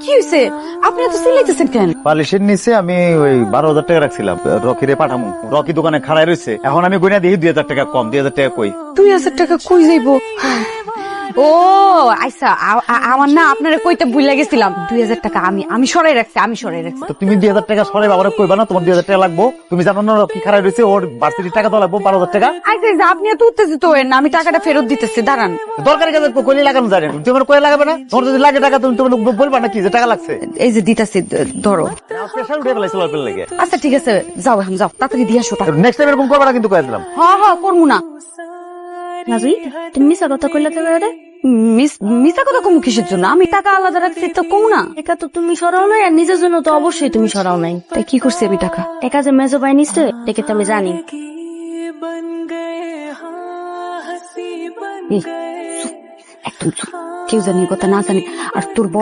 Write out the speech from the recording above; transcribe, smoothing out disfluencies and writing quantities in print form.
কি হয়েছে? আপনি এত চিল্লাইতেছেন কেন? বালিশের নিচে আমি ওই 12,000 টাকা রাখছিলাম রকিরে পাঠামু। রকি দোকানে খাড়াই রয়েছে, এখন আমি গুনা দিই 2,000 টাকা কম। 2,000 টাকা কই? 2,000 টাকা কই যাইবো? ও আইসা, আমার না আপনারা কইতে ভুলে গেছিলাম। 2,000 টাকা আমি সরাই রাখছি, তো তুমি 2,000 টাকা সরে বাবার কইবা না? তোমার 2,000 টাকা লাগবো। তুমি জানো না রকি খাড়াই রয়েছে, ওর ভার্সিটির টাকা তো লাগবো 12,000 টাকা। আইসা আপনি এত উত্তেজিত হয়েন না, আমি টাকাটা ফেরত দিতেছি, দাঁড়ান। দরকারি কাজে কইলে লাগানো যায় না, তুমি আমার কয়ে লাগাবে না? তোমার যদি লাগে টাকা তুমি তোমার বলবা না কি যে টাকা লাগছে। এই যে দিতেছি, ধরো। স্পেশাল উঠে ফেলাইছিল অল্পের লেগে। আচ্ছা ঠিক আছে, যাও এখন যাও, তাড়াতাড়ি দিয়ে আসো টাকা। নেক্সট টাইম এরকম করবা না কিন্তু কয়ে দিলাম। হ্যাঁ করবো না। রাজু তুমি মিশা কথা কইলা তো রে? মিথ্যা কথা কমু কিসের জন্য? আমি টাকা আলাদা রাখছি তো কমু না। টাকা তো তুমি সরাও নাই, আর নিজের জন্য তো অবশ্যই তুমি সরাও নাই। তাই কি করছি আমি টাকা? টাকা যে মেজো ভাই নিচ্ছে দেখে তো আমি জানি। এই, চুপ, একদম চুপ। কেউ জানি কথা না জানি। আর তোর বড়